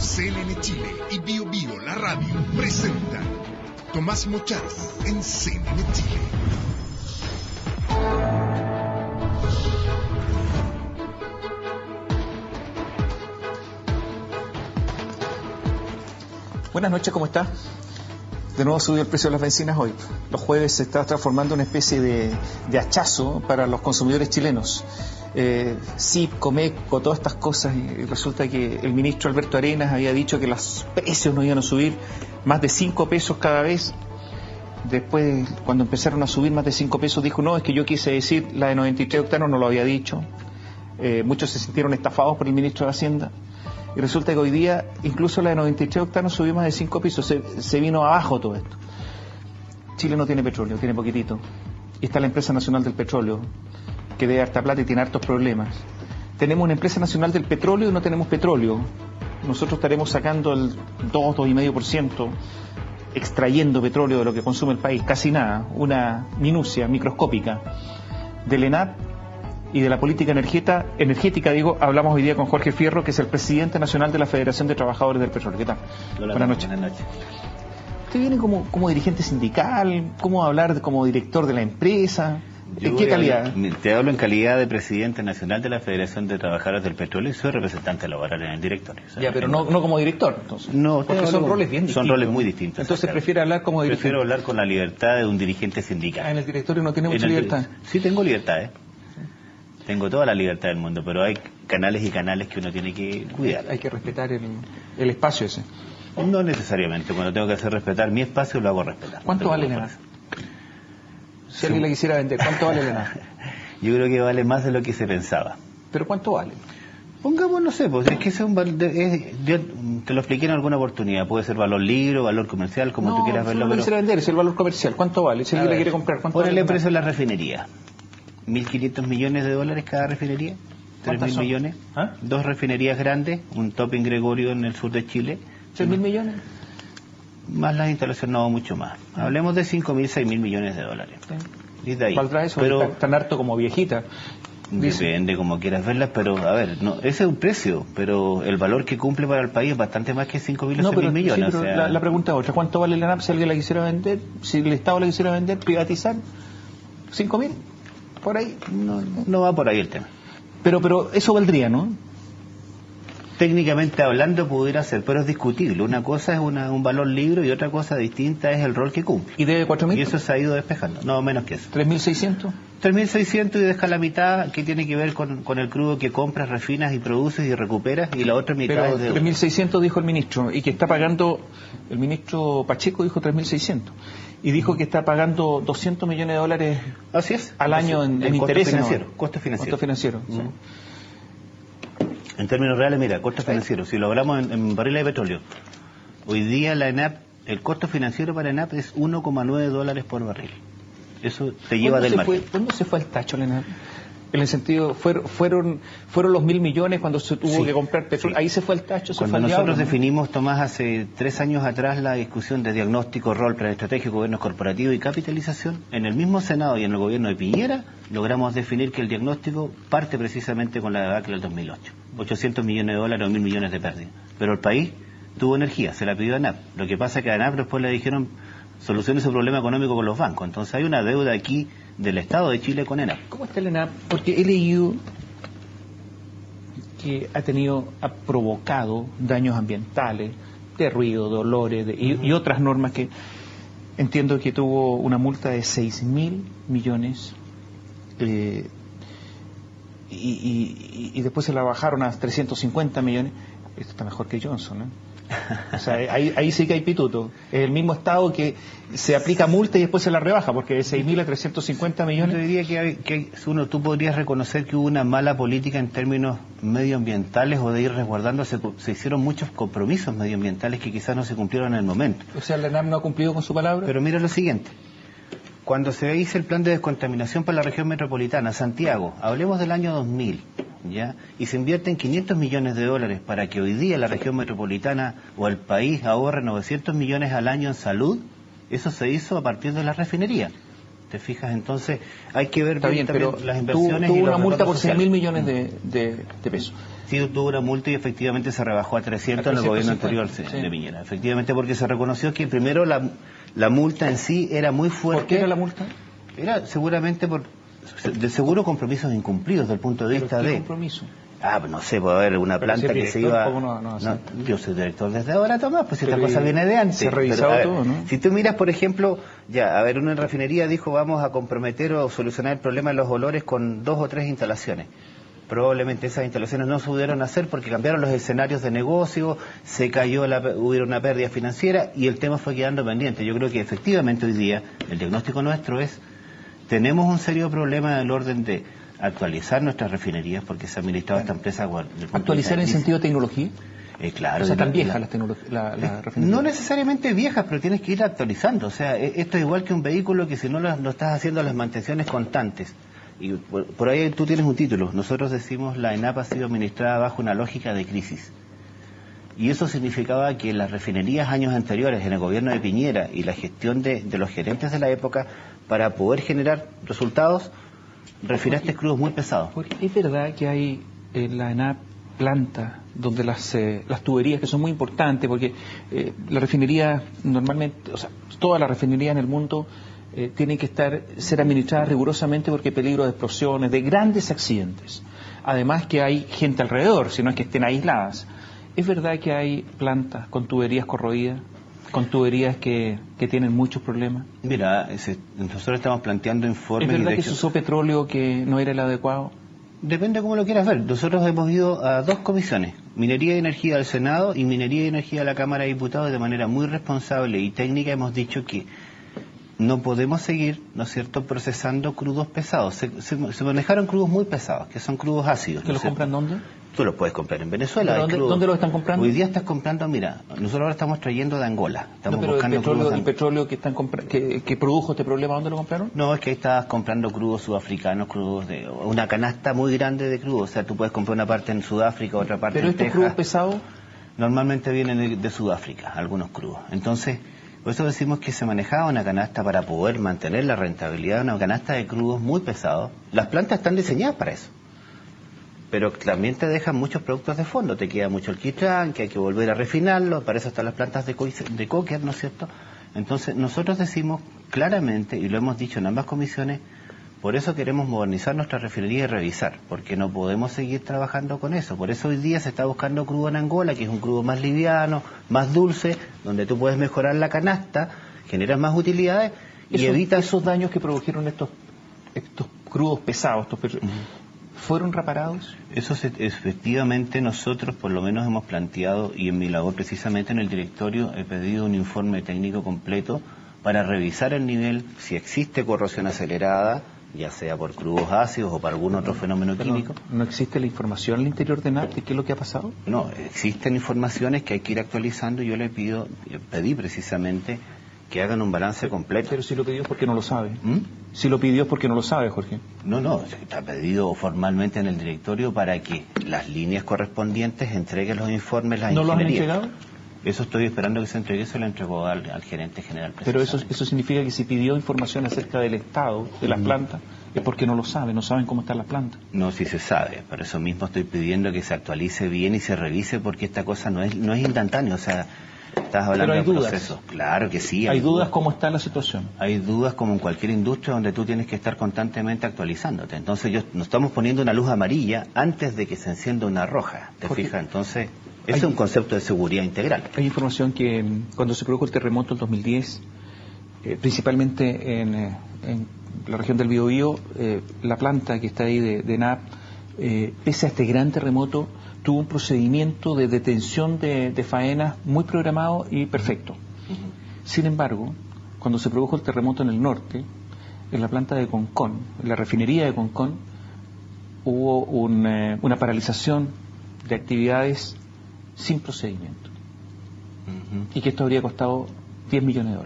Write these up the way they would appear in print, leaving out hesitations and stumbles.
CNN Chile y Bio Bio, la radio, presentan Tomás Mocharo en CNN Chile. Buenas noches, ¿cómo está? De nuevo subió el precio de las bencinas hoy. Los jueves se está transformando en una especie de hachazo para los consumidores chilenos. Sí, Comeco, todas estas cosas, y resulta que el ministro Alberto Arenas había dicho que los precios no iban a subir más de 5 pesos cada vez. Después, cuando empezaron a subir más de 5 pesos, dijo, no, es que yo quise decir, la de 93 octanos no lo había dicho. Muchos se sintieron estafados por el ministro de Hacienda. Y resulta que hoy día, incluso la de 93 octanos subió más de 5 pesos, se vino abajo todo esto. Chile no tiene petróleo, tiene poquitito. Y está la Empresa Nacional del Petróleo, que debe harta plata y tiene hartos problemas. Tenemos una Empresa Nacional del Petróleo y no tenemos petróleo. Nosotros estaremos sacando el 2,5%, extrayendo petróleo de lo que consume el país, casi nada, una minucia microscópica. Del ENAP y de la política energética, hablamos hoy día con Jorge Fierro, que es el presidente nacional de la Federación de Trabajadores del Petróleo. ¿Qué tal? Hola, buenas noches. Buenas noches. ¿Usted viene como dirigente sindical? ¿Cómo hablar como director de la empresa? ¿En qué calidad? Te hablo en calidad de presidente nacional de la Federación de Trabajadores del Petróleo y soy representante laboral en el directorio. O sea, ya, pero no como director, entonces. No, porque son roles bien distintos. Son roles muy distintos. Entonces prefiere hablar como dirigente. Prefiero hablar con la libertad de un dirigente sindical. En el directorio no tiene mucha libertad. Sí, tengo libertad, Tengo toda la libertad del mundo, pero hay canales y canales que uno tiene que cuidar. Hay que respetar el espacio ese. No necesariamente. Cuando tengo que hacer respetar mi espacio, lo hago respetar. ¿Cuánto vale el ENAP? Si alguien la quisiera vender, ¿cuánto vale el ENAP? Yo creo que vale más de lo que se pensaba. ¿Pero cuánto vale? Pongamos, no sé, pues es que yo te lo expliqué en alguna oportunidad. Puede ser valor libre, valor comercial, como tú quieras verlo. No, quisiera vender, es el valor comercial. ¿Cuánto vale? Si alguien la quiere comprar, ¿cuánto vale? Ponle el precio de la refinería. 1.500 millones de dólares cada refinería. 3.000 millones. ¿Ah? 2 refinerías grandes, un Topping Gregorio en el sur de Chile. 3.000 millones. Más las instalaciones, no, mucho más. Hablemos de 5.000, 6.000 millones de dólares. Sí. Y de ahí. ¿Valdrá eso? Pero Tan harto como viejita. Depende como quieras verlas, pero a ver, no, ese es un precio, pero el valor que cumple para el país es bastante más que 5.000 o 6.000 millones. Sí, pero la pregunta es otra. ¿Cuánto vale la ANAP si alguien la quisiera vender? Si el Estado la quisiera vender, privatizar, 5.000, por ahí. No va por ahí el tema. Pero eso valdría, ¿no? Técnicamente hablando pudiera ser, pero es discutible. Una cosa es un valor libre y otra cosa distinta es el rol que cumple. ¿Y debe 4.000? Y eso se ha ido despejando, no menos que eso. ¿3.600? 3.600 y deja la mitad que tiene que ver con el crudo que compras, refinas y produces y recuperas, y la otra mitad pero es de... 3.600 dijo el ministro, y que está pagando, el ministro Pacheco dijo 3.600, y dijo que está pagando 200 millones de dólares Así es, al año en intereses. Costo financiero. Costo financiero. Sí. Sí. En términos reales, mira, costo financiero, si lo hablamos en barriles de petróleo, hoy día la ENAP, el costo financiero para ENAP es $1,9 por barril. Eso te lleva del margen. ¿Cuándo se fue al tacho la ENAP? En el sentido, fueron los 1.000 millones cuando se tuvo que comprar petróleo, ahí se fue al tacho, Cuando nosotros definimos, Tomás, hace 3 años atrás la discusión de diagnóstico, rol, plan estratégico, gobierno corporativo y capitalización, en el mismo Senado y en el gobierno de Piñera, logramos definir que el diagnóstico parte precisamente con la debacle del 2008. 800 millones de dólares o 1.000 millones de pérdidas. Pero el país tuvo energía, se la pidió a ANAP. Lo que pasa es que a ANAP después le dijeron, solucione su problema económico con los bancos. Entonces hay una deuda aquí del Estado de Chile con ENAP. ¿Cómo está el ENAP? Porque he leído que ha provocado daños ambientales, de ruido, de olores, y otras normas que entiendo que tuvo una multa de 6.000 millones y después se la bajaron a 350 millones. Esto está mejor que Johnson, ¿eh? O sea, ahí sí que hay pituto. Es el mismo Estado que se aplica multa y después se la rebaja, porque de 6.000 a 350 millones... Yo diría que tú podrías reconocer que hubo una mala política en términos medioambientales o de ir resguardando. Se hicieron muchos compromisos medioambientales que quizás no se cumplieron en el momento. O sea, la ENAP no ha cumplido con su palabra. Pero mira lo siguiente. Cuando se hizo el plan de descontaminación para la región metropolitana, Santiago, hablemos del año 2000, ¿ya? Y se invierten 500 millones de dólares para que hoy día la región metropolitana o el país ahorre 900 millones al año en salud. Eso se hizo a partir de la refinería. ¿te fijas? Entonces hay que ver Está bien, también pero las inversiones. tuvo y una multa por sociales. 6.000 millones de pesos. Sí, tuvo una multa y efectivamente se rebajó a 300 en el gobierno anterior de Piñera. Efectivamente, porque se reconoció que primero la multa en sí era muy fuerte. ¿Por qué era la multa? Era seguramente de seguro compromisos incumplidos desde el punto de vista ¿Qué de... compromiso? No sé, puede haber una planta que se iba... yo soy director desde ahora, Tomás, pues esta cosa viene de antes. Se ha revisado todo, ¿no? Si tú miras, por ejemplo, una refinería dijo vamos a comprometer o solucionar el problema de los olores con 2 o 3 instalaciones. Probablemente esas instalaciones no se pudieron hacer porque cambiaron los escenarios de negocio, se cayó, hubo una pérdida financiera y el tema fue quedando pendiente. Yo creo que efectivamente hoy día el diagnóstico nuestro es, tenemos un serio problema del orden de actualizar nuestras refinerías porque se ha administrado esta empresa... ¿Actualizar en sentido de tecnología? Claro. O sea, tan viejas las refinerías. No necesariamente viejas, pero tienes que ir actualizando. O sea, esto es igual que un vehículo que si no lo estás haciendo las mantenciones constantes. Y por ahí tú tienes un título. Nosotros decimos la ENAP ha sido administrada bajo una lógica de crisis. Y eso significaba que las refinerías años anteriores, en el gobierno de Piñera y la gestión de los gerentes de la época, para poder generar resultados, refinaste crudos muy pesados. Porque es verdad que hay en la ENAP plantas donde las tuberías, que son muy importantes, porque la refinería normalmente, o sea, toda la refinería en el mundo tiene que ser administrada rigurosamente porque hay peligro de explosiones, de grandes accidentes. Además que hay gente alrededor, si no es que estén aisladas. ¿Es verdad que hay plantas con tuberías corroídas, con tuberías que tienen muchos problemas? Mira, nosotros estamos planteando informes... ¿Es verdad que se usó petróleo que no era el adecuado? Depende cómo lo quieras ver. Nosotros hemos ido a 2 comisiones, Minería y Energía del Senado y Minería y Energía de la Cámara de Diputados, de manera muy responsable y técnica hemos dicho que no podemos seguir, ¿no es cierto?, procesando crudos pesados. Se manejaron crudos muy pesados, que son crudos ácidos. ¿Que los compran dónde? Tú los puedes comprar en Venezuela. ¿Dónde los están comprando? Hoy día estás comprando, mira, nosotros ahora estamos trayendo de Angola. Estamos pero buscando el petróleo que produjo este problema, ¿dónde lo compraron? No, es que ahí estás comprando crudos sudafricanos, crudos de una canasta muy grande de crudos. O sea, tú puedes comprar una parte en Sudáfrica, otra parte en Texas. ¿Pero estos crudos pesados? Normalmente vienen de Sudáfrica, algunos crudos. Entonces, por eso decimos que se manejaba una canasta para poder mantener la rentabilidad, una canasta de crudos muy pesados. Las plantas están diseñadas para eso. Pero también te dejan muchos productos de fondo, te queda mucho alquitrán, que hay que volver a refinarlo, para eso están las plantas de coker, ¿no es cierto? Entonces, nosotros decimos claramente, y lo hemos dicho en ambas comisiones, por eso queremos modernizar nuestra refinería y revisar, porque no podemos seguir trabajando con eso. Por eso hoy día se está buscando crudo en Angola, que es un crudo más liviano, más dulce, donde tú puedes mejorar la canasta, generas más utilidades y evitas... ¿Esos daños que produjeron estos crudos pesados, fueron reparados? Eso efectivamente nosotros por lo menos hemos planteado, y en mi labor precisamente en el directorio he pedido un informe técnico completo para revisar el nivel, si existe corrosión acelerada, ya sea por crudos ácidos o por algún otro fenómeno químico. ¿No existe la información al interior de NAP de qué es lo que ha pasado? No, existen informaciones que hay que ir actualizando y yo pedí precisamente que hagan un balance completo. Pero si lo pidió es porque no lo sabe. Si lo pidió es porque no lo sabe, Jorge. No, está pedido formalmente en el directorio para que las líneas correspondientes entreguen los informes, las ingenierías. ¿No lo han entregado? Eso estoy esperando que se entregue, se lo entregó al gerente general. Pero eso significa que si pidió información acerca del estado de las plantas, es porque no lo sabe, no saben cómo están las plantas. No, sí se sabe, por eso mismo estoy pidiendo que se actualice bien y se revise, porque esta cosa no es instantánea, o sea, estás hablando de procesos. Claro que sí. ¿Hay dudas cómo está la situación? Hay dudas como en cualquier industria donde tú tienes que estar constantemente actualizándote. Entonces nos estamos poniendo una luz amarilla antes de que se encienda una roja, ¿te fijas? Entonces... es un concepto de seguridad integral. Hay información que cuando se produjo el terremoto en 2010, principalmente en la región del Biobío, la planta que está ahí de NAP, pese a este gran terremoto, tuvo un procedimiento de detención de faenas muy programado y perfecto. Sin embargo, cuando se produjo el terremoto en el norte, en la planta de Concón, en la refinería de Concón, hubo una paralización de actividades sin procedimiento. Y que esto habría costado $10 millones.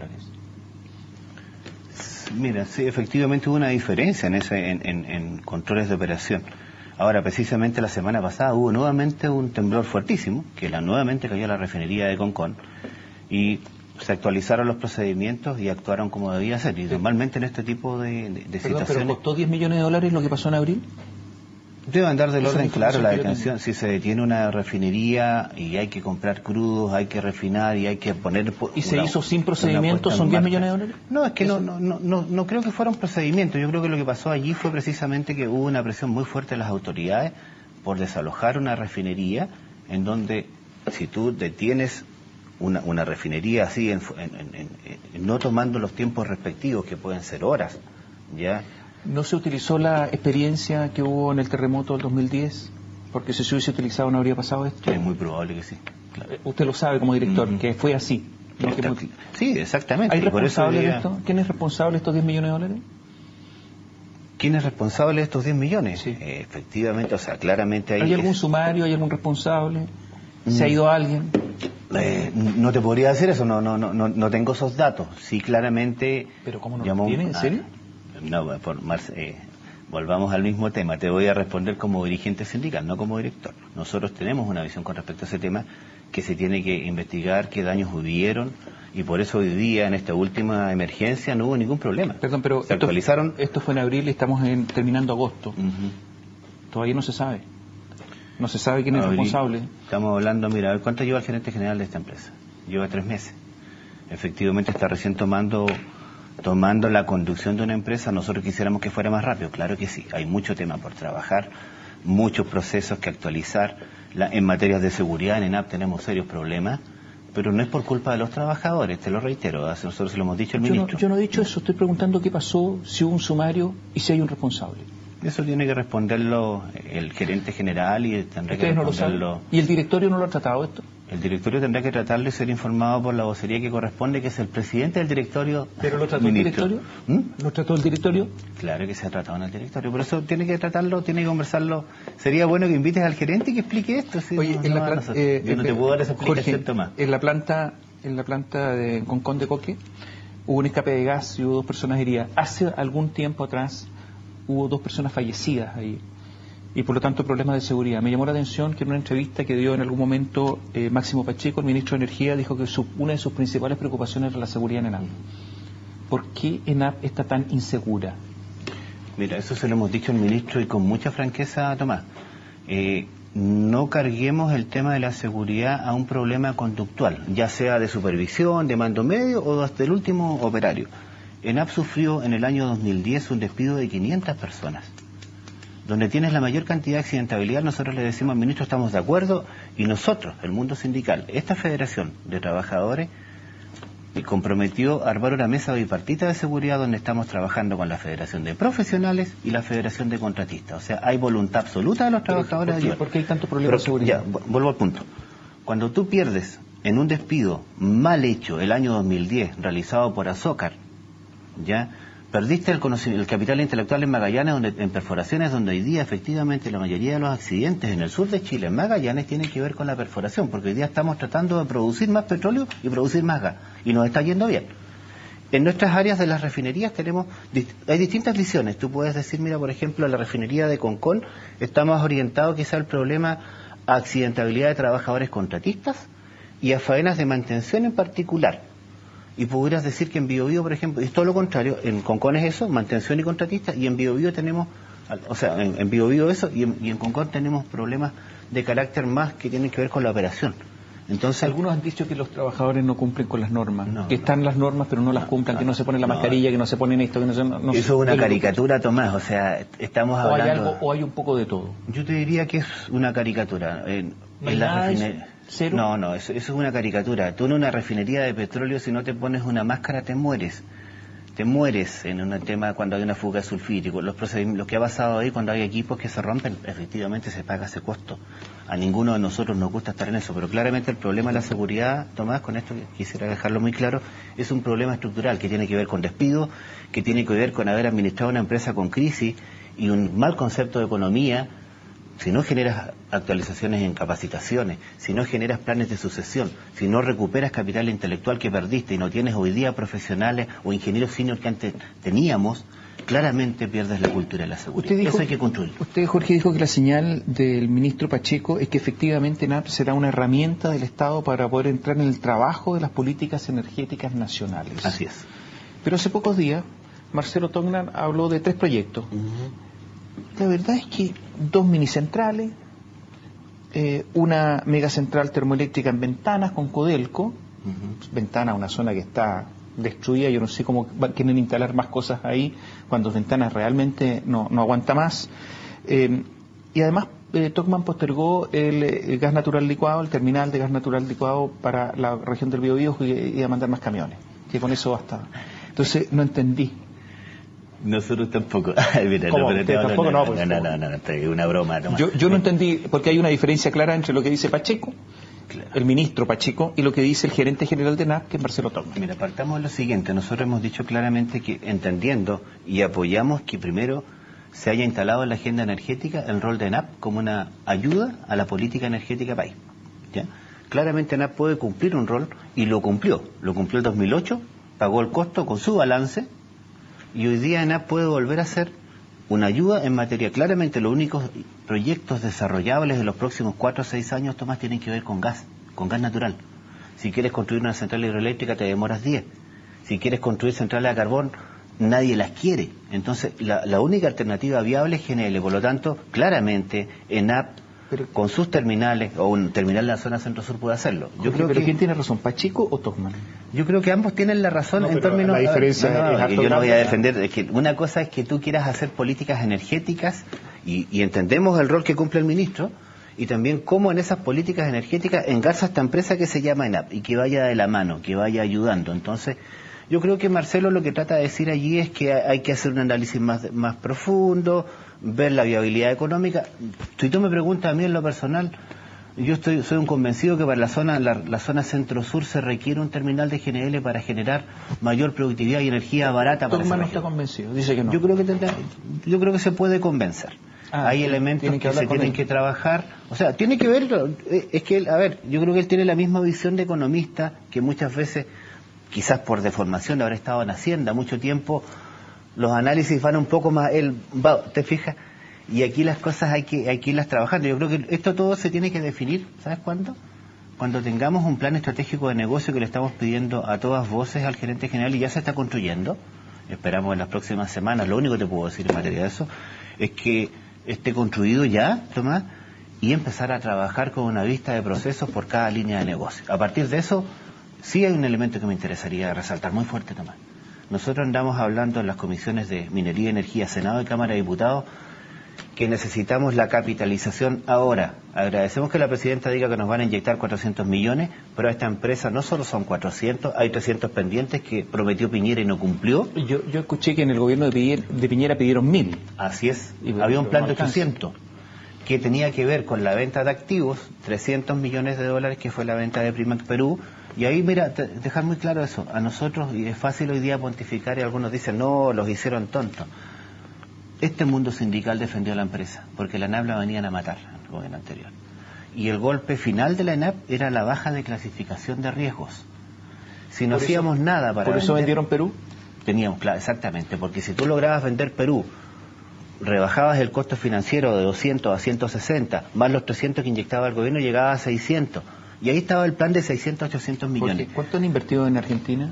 Mira, sí, efectivamente hubo una diferencia en controles de operación. Ahora, precisamente la semana pasada hubo nuevamente un temblor fuertísimo, que nuevamente cayó la refinería de Concón, y se actualizaron los procedimientos y actuaron como debía ser. Y normalmente en este tipo de situaciones... ¿Pero costó 10 millones de dólares lo que pasó en abril? Debe andar del orden, claro, la que yo detención. Si se detiene una refinería y hay que comprar crudos, hay que refinar y hay que poner... ¿Y se hizo sin procedimiento? ¿Son 10 millones de dólares? No, es que no creo que fuera un procedimiento. Yo creo que lo que pasó allí fue precisamente que hubo una presión muy fuerte de las autoridades por desalojar una refinería en donde si tú detienes una refinería así, no tomando los tiempos respectivos, que pueden ser horas, ¿ya? ¿No se utilizó la experiencia que hubo en el terremoto del 2010? Porque si se hubiese utilizado no habría pasado esto. Es muy probable que sí. Claro. Usted lo sabe como director, que fue así. ¿No? Sí, exactamente. ¿Hay responsables de esto? ¿Quién es responsable de estos 10 millones de dólares? ¿Quién es responsable de estos 10 millones? Sí. Efectivamente, o sea, claramente ¿Hay algún sumario? ¿Hay algún responsable? ¿Se ha ido alguien? No te podría decir eso, no tengo esos datos. Sí, claramente... ¿Pero cómo no lo tiene? ¿En serio? No, volvamos al mismo tema. Te voy a responder como dirigente sindical, no como director. Nosotros tenemos una visión con respecto a ese tema, que se tiene que investigar qué daños hubieron, y por eso hoy día, en esta última emergencia, no hubo ningún problema. Perdón, pero se actualizaron... Esto fue en abril y estamos terminando agosto. Todavía no se sabe. No se sabe quién es responsable. Estamos hablando, mira, a ver, ¿cuánto lleva el gerente general de esta empresa? Lleva 3 meses. Efectivamente está recién tomando la conducción de una empresa. Nosotros quisiéramos que fuera más rápido, claro que sí. Hay mucho tema por trabajar, muchos procesos que actualizar. En materias de seguridad en ENAP tenemos serios problemas, pero no es por culpa de los trabajadores, te lo reitero, nosotros se lo hemos dicho al ministro. Yo no he dicho eso, estoy preguntando qué pasó, si hubo un sumario y si hay un responsable. Eso tiene que responderlo el gerente general y tendrá que responderlo... No lo saben. ¿Y el directorio no lo ha tratado esto? El directorio tendrá que tratarlo y ser informado por la vocería que corresponde, que es el presidente del directorio. ¿Pero lo trató ministro. El directorio? ¿Lo trató el directorio? Claro que se ha tratado en el directorio, por eso tiene que tratarlo, tiene que conversarlo. Sería bueno que invites al gerente y que explique esto. ¿Sí? Oye, yo no te puedo dar esa explicación, Tomás. En la planta de Concón de Coque hubo un escape de gas y hubo 2 personas heridas. Hace algún tiempo atrás hubo 2 personas fallecidas ahí. Y por lo tanto problemas de seguridad. Me llamó la atención que en una entrevista que dio en algún momento Máximo Pacheco, el ministro de Energía, dijo que una de sus principales preocupaciones era la seguridad en ENAP. ¿Por qué ENAP está tan insegura? Mira, eso se lo hemos dicho al ministro y con mucha franqueza, Tomás. No carguemos el tema de la seguridad a un problema conductual, ya sea de supervisión, de mando medio o hasta el último operario. ENAP sufrió en el año 2010 un despido de 500 personas. Donde tienes la mayor cantidad de accidentabilidad, nosotros le decimos al ministro, estamos de acuerdo, y nosotros, el mundo sindical, esta federación de trabajadores, comprometió a armar una mesa bipartita de seguridad donde estamos trabajando con la Federación de Profesionales y la Federación de Contratistas. O sea, hay voluntad absoluta de los trabajadores. ¿Por qué hay tanto problema de seguridad? Ya, vuelvo al punto. Cuando tú pierdes en un despido mal hecho el año 2010, realizado por Azócar, ya... Perdiste el capital intelectual en Magallanes, en perforaciones, donde hoy día efectivamente la mayoría de los accidentes en el sur de Chile, en Magallanes, tienen que ver con la perforación, porque hoy día estamos tratando de producir más petróleo y producir más gas, y nos está yendo bien. En nuestras áreas de las refinerías hay distintas visiones. Tú puedes decir, mira, por ejemplo, en la refinería de Concón está más orientado quizá el problema a accidentabilidad de trabajadores contratistas y a faenas de mantención en particular. Y pudieras decir que en Biobío, por ejemplo, es todo lo contrario, en Concón es eso, mantención y contratista, y en Biobío tenemos, o sea, en Biobío eso, y en Concón tenemos problemas de carácter más que tienen que ver con la operación. Entonces, algunos han dicho que los trabajadores no cumplen con las normas, que están las normas pero no las cumplan, que no se ponen la mascarilla, que no se ponen esto, que no se... eso es una caricatura, Tomás, o sea, estamos hablando... ¿O hay algo, o hay un poco de todo? Yo te diría que es una caricatura. ¿No hay nada ¿Cero? No, eso es una caricatura. Tú en una refinería de petróleo, si no te pones una máscara, te mueres. Te mueres en un tema cuando hay una fuga de sulfídrico. Lo que ha pasado ahí, cuando hay equipos que se rompen, efectivamente se paga ese costo. A ninguno de nosotros nos gusta estar en eso, pero claramente el problema de la seguridad, Tomás, con esto quisiera dejarlo muy claro, es un problema estructural que tiene que ver con despido, que tiene que ver con haber administrado una empresa con crisis y un mal concepto de economía. Si no generas actualizaciones en capacitaciones, si no generas planes de sucesión, si no recuperas capital intelectual que perdiste y no tienes hoy día profesionales o ingenieros senior que antes teníamos, claramente pierdes la cultura de la seguridad. Eso hay que construir. Usted, Jorge, dijo que la señal del ministro Pacheco es que efectivamente ENAP será una herramienta del Estado para poder entrar en el trabajo de las políticas energéticas nacionales. Así es. Pero hace pocos días, Marcelo Tognan habló de 3 proyectos. La verdad es que 2 minicentrales, una megacentral termoeléctrica en Ventanas con Codelco, Ventanas, una zona que está destruida, yo no sé cómo quieren instalar más cosas ahí cuando Ventanas realmente no aguanta más. Y además Tognan postergó el gas natural licuado, el terminal de gas natural licuado para la región del Biobío y a mandar más camiones, que con eso basta. Entonces no entendí. Nosotros tampoco. Mira, ¿Cómo? tampoco no, es una broma. Yo no entendí, porque hay una diferencia clara entre lo que dice Pacheco, claro, el ministro Pacheco, y lo que dice el gerente general de ENAP, que es Marcelo Tognan. Mira, partamos de lo siguiente. Nosotros hemos dicho claramente que, entendiendo y apoyamos que primero se haya instalado en la agenda energética el rol de ENAP como una ayuda a la política energética país. ¿Ya? Claramente ENAP puede cumplir un rol, y lo cumplió el 2008, pagó el costo con su balance, y hoy día ENAP puede volver a ser una ayuda en materia. Claramente los únicos proyectos desarrollables de los próximos 4 o 6 años, Tomás, tienen que ver con gas natural. Si quieres construir una central hidroeléctrica te demoras 10. Si quieres construir centrales a carbón, nadie las quiere. Entonces la única alternativa viable es GNL. Por lo tanto, claramente ENAP, con sus terminales, o un terminal en la zona centro-sur, puede hacerlo. ¿Pero quién tiene razón, Pacheco o Tognan? Yo creo que ambos tienen la razón en términos... La diferencia es yo no voy a defender... Es que una cosa es que tú quieras hacer políticas energéticas, y entendemos el rol que cumple el ministro, y también cómo en esas políticas energéticas engarza esta empresa que se llama ENAP, y que vaya de la mano, que vaya ayudando. Entonces, yo creo que Marcelo lo que trata de decir allí es que hay que hacer un análisis más profundo, ver la viabilidad económica. Si tú me preguntas a mí en lo personal, yo soy un convencido que para la zona centro-sur se requiere un terminal de GNL para generar mayor productividad y energía barata para esa región. No está convencido, dice que no. Yo creo que se puede convencer. Hay elementos que se tienen que trabajar. O sea, tiene que ver, es que él, a ver, yo creo que él tiene la misma visión de economista que muchas veces, quizás por deformación de haber estado en Hacienda mucho tiempo, los análisis van un poco más, ¿te fijas? Y aquí las cosas hay que irlas trabajando. Yo creo que esto todo se tiene que definir, ¿sabes cuándo? Cuando tengamos un plan estratégico de negocio, que le estamos pidiendo a todas voces al gerente general, y ya se está construyendo. Esperamos en las próximas semanas. Lo único que te puedo decir en materia de eso es que esté construido ya, Tomás, y empezar a trabajar con una vista de procesos por cada línea de negocio. A partir de eso, sí hay un elemento que me interesaría resaltar muy fuerte, Tomás. Nosotros andamos hablando en las comisiones de Minería y Energía, Senado y Cámara de Diputados, que necesitamos la capitalización ahora. Agradecemos que la presidenta diga que nos van a inyectar 400 millones, pero a esta empresa no solo son 400, hay 300 pendientes que prometió Piñera y no cumplió. Yo escuché que en el gobierno de Piñera pidieron 1.000. Así es, había un plan de 800, que tenía que ver con la venta de activos, 300 millones de dólares, que fue la venta de Primac Perú. Y ahí, mira, dejar muy claro eso, a nosotros, y es fácil hoy día pontificar, y algunos dicen, no, los hicieron tontos. Este mundo sindical defendió a la empresa, porque la ENAP la venían a matar en el gobierno anterior. Y el golpe final de la ENAP era la baja de clasificación de riesgos. Si no hacíamos nada para... ¿Por eso vendieron Perú? Teníamos, claro, exactamente, porque si tú lograbas vender Perú, rebajabas el costo financiero de 200 a 160, más los 300 que inyectaba el gobierno, llegaba a 600. Y ahí estaba el plan de 600 a 800 millones. ¿Cuánto han invertido en Argentina?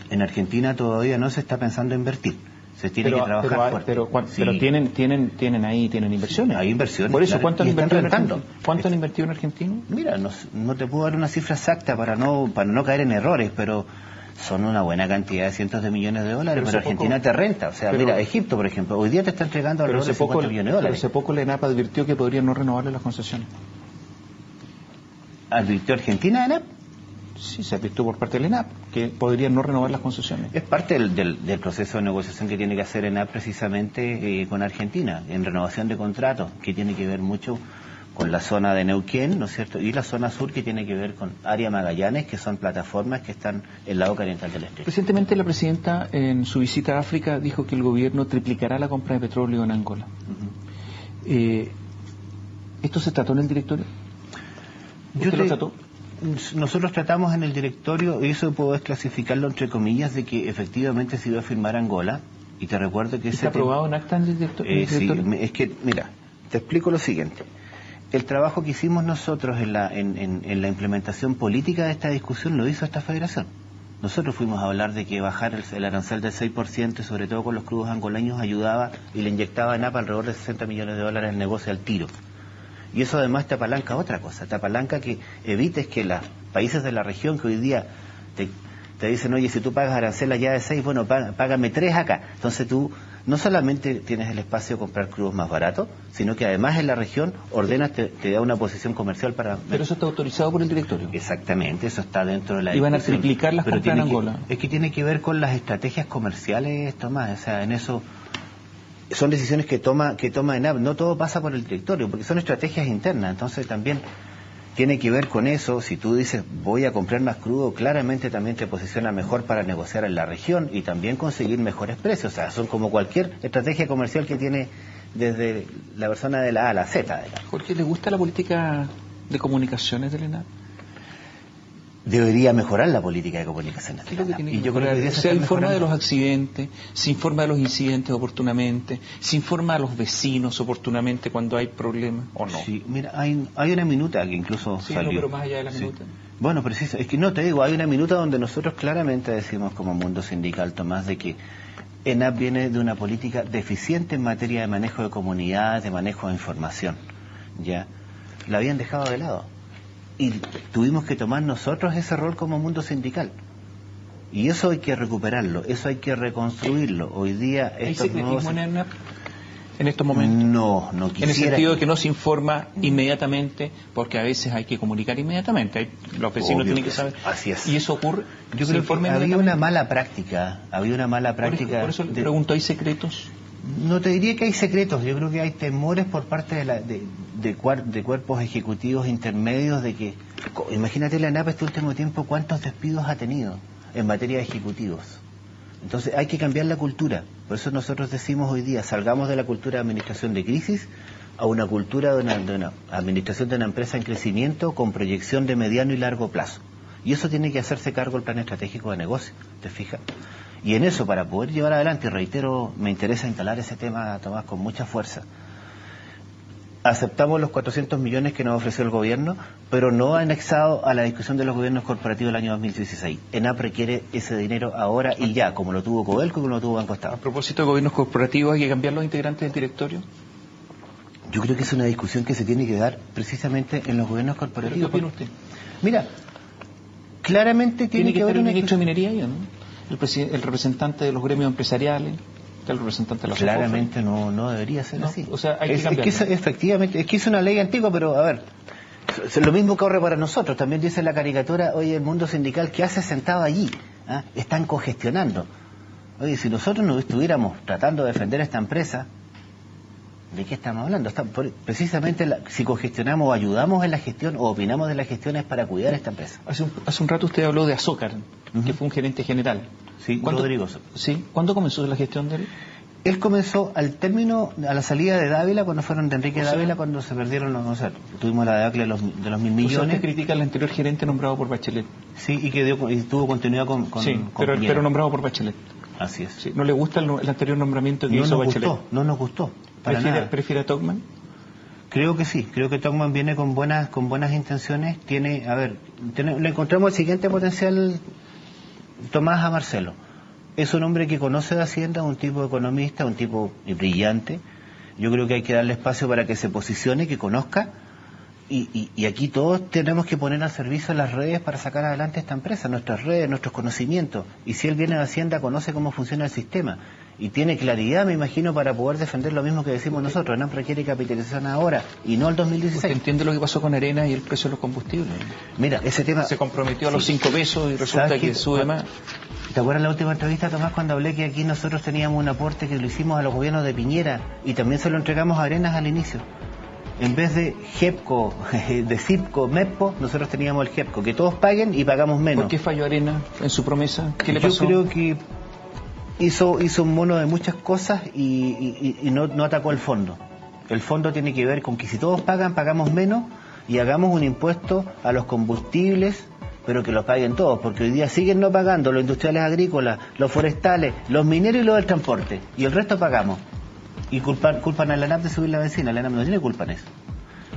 En Argentina todavía no se está pensando en invertir. Se tiene que trabajar fuerte. Pero tienen inversiones. Hay inversiones. Por eso, claro, ¿cuánto han invertido en Argentina? Mira, no te puedo dar una cifra exacta para no caer en errores, pero son una buena cantidad de cientos de millones de dólares. Pero Argentina te renta. O sea, mira, Egipto, por ejemplo, hoy día te está entregando alrededor de 50 millones de dólares. Pero hace poco la ENAP advirtió que podría no renovarle las concesiones. ¿Advirtió Argentina, ENAP? Sí, se advirtió por parte del ENAP que podría no renovar las concesiones. Es parte del proceso de negociación que tiene que hacer ENAP precisamente con Argentina, en renovación de contratos, que tiene que ver mucho con la zona de Neuquén, ¿no es cierto? Y la zona sur, que tiene que ver con Área Magallanes, que son plataformas que están en el lado oriental del estrecho. Recientemente la presidenta, en su visita a África, dijo que el gobierno triplicará la compra de petróleo en Angola. ¿Esto se trató en el directorio? ¿Usted lo trató? Nosotros tratamos en el directorio, y eso puedo desclasificarlo entre comillas, de que efectivamente se iba a firmar Angola, Y te recuerdo que ¿Está aprobado en acta del directorio? Sí, es que, mira, te explico lo siguiente. El trabajo que hicimos nosotros en la implementación política de esta discusión lo hizo esta federación. Nosotros fuimos a hablar de que bajar el arancel del 6%, y sobre todo con los crudos angoleños, ayudaba y le inyectaba a NAP alrededor de $60 millones el negocio al tiro. Y eso además te apalanca otra cosa, te apalanca que evites que los países de la región que hoy día te dicen, oye, si tú pagas arancel allá de 6, bueno, págame 3 acá. Entonces tú no solamente tienes el espacio de comprar crudos más baratos, sino que además en la región ordenas, te da una posición comercial para... Pero eso está autorizado por el directorio. Exactamente, eso está dentro de la... Y van a triplicar las compras en Angola. Es que tiene que ver con las estrategias comerciales, Tomás, o sea, en eso... Son decisiones que toma ENAP, no todo pasa por el directorio, porque son estrategias internas, entonces también tiene que ver con eso. Si tú dices voy a comprar más crudo, claramente también te posiciona mejor para negociar en la región y también conseguir mejores precios, o sea, son como cualquier estrategia comercial que tiene desde la persona de la A a la Z. Jorge, ¿le gusta la política de comunicaciones del ENAP? Debería mejorar la política de comunicaciones. Y yo creo que se informa de los accidentes, se informa de los incidentes oportunamente, se informa a los vecinos oportunamente cuando hay problemas, ¿o no? Sí, mira, hay una minuta que incluso salió. No, pero más allá de la minuta. Bueno, preciso, es que no te digo, hay una minuta donde nosotros claramente decimos como mundo sindical, Tomás, de que ENAP viene de una política deficiente en materia de manejo de comunidades, de manejo de información, ¿ya? La habían dejado de lado. Y tuvimos que tomar nosotros ese rol como mundo sindical. Y eso hay que recuperarlo, eso hay que reconstruirlo. Hoy día... ¿Hay secretismo en ENAP en estos momentos? No quisiera... En el sentido de que no se informa inmediatamente, porque a veces hay que comunicar inmediatamente. Los vecinos tienen que saber. Así es. Y eso ocurre. Yo creo que había una mala práctica. Por eso le pregunto, ¿hay secretos? No te diría que hay secretos, yo creo que hay temores por parte de cuerpos ejecutivos intermedios de que, imagínate la ANAP este último tiempo, cuántos despidos ha tenido en materia de ejecutivos. Entonces hay que cambiar la cultura, por eso nosotros decimos hoy día, salgamos de la cultura de administración de crisis a una cultura de una administración de una empresa en crecimiento con proyección de mediano y largo plazo. Y eso tiene que hacerse cargo el plan estratégico de negocio, ¿te fijas? Y en eso, para poder llevar adelante, y reitero, me interesa instalar ese tema, Tomás, con mucha fuerza. Aceptamos los 400 millones que nos ofreció el gobierno, pero no anexado a la discusión de los gobiernos corporativos del año 2016. ENAP requiere ese dinero ahora y ya, como lo tuvo Codelco y como lo tuvo Banco Estado. A propósito de gobiernos corporativos, ¿hay que cambiar los integrantes del directorio? Yo creo que es una discusión que se tiene que dar precisamente en los gobiernos corporativos. ¿Qué opina usted? Mira, claramente tiene que haber un ministro de Minería ahí, ¿no? El representante de los gremios empresariales, el representante de la claramente no debería ser así. O sea, hay que cambiarlo. Efectivamente, es que es una ley antigua, pero a ver, es lo mismo corre para nosotros. También dice la caricatura, oye, el mundo sindical, ¿qué hace sentado allí? ¿Ah? Están congestionando. Oye, si nosotros no estuviéramos tratando de defender esta empresa, ¿de qué estamos hablando? Precisamente si congestionamos o ayudamos en la gestión o opinamos de la gestión es para cuidar esta empresa. Hace un rato usted habló de Azócar, que fue un gerente general. Sí, Rodrigo. ¿Sí? ¿Cuándo comenzó la gestión de él? Él comenzó a la salida de Dávila, cuando fueron de Enrique Dávila, cuando se perdieron tuvimos la debacle de los 1.000 millones. ¿Usted critica al anterior gerente nombrado por Bachelet? Sí, y tuvo continuidad con pero nombrado por Bachelet. Así es. Sí, ¿no le gusta el anterior nombramiento que hizo Bachelet? No nos gustó. ¿Prefiere a Tocman? Creo que sí, creo que Tocman viene con buenas intenciones. Le encontramos el siguiente potencial, Tomás, a Marcelo. Es un hombre que conoce de Hacienda, un tipo economista, un tipo brillante. Yo creo que hay que darle espacio para que se posicione, que conozca. Y aquí todos tenemos que poner al servicio las redes para sacar adelante esta empresa, nuestras redes, nuestros conocimientos. Y si él viene de Hacienda, conoce cómo funciona el sistema. Y tiene claridad, me imagino, para poder defender lo mismo que decimos nosotros. ENAP requiere capitalización ahora y no al 2016. ¿Usted entiende lo que pasó con Arena y el precio de los combustibles? Mira, ese tema... Se comprometió a los 5 pesos y resulta que sube más. ¿Te acuerdas la última entrevista, Tomás, cuando hablé que aquí nosotros teníamos un aporte que lo hicimos a los gobiernos de Piñera y también se lo entregamos a Arenas al inicio? En vez de GEPCO, de CIPCO, MEPCO, nosotros teníamos el GEPCO, que todos paguen y pagamos menos. ¿Por qué falló Arena en su promesa? ¿Qué le pasó? Yo creo que hizo un mono de muchas cosas y no atacó el fondo. El fondo tiene que ver con que si todos pagan, pagamos menos y hagamos un impuesto a los combustibles pero que lo paguen todos, porque hoy día siguen no pagando los industriales agrícolas, los forestales, los mineros y los del transporte, y el resto pagamos. Y culpan a la ANAP de subir la benzina. La ANAP no tiene culpa en eso.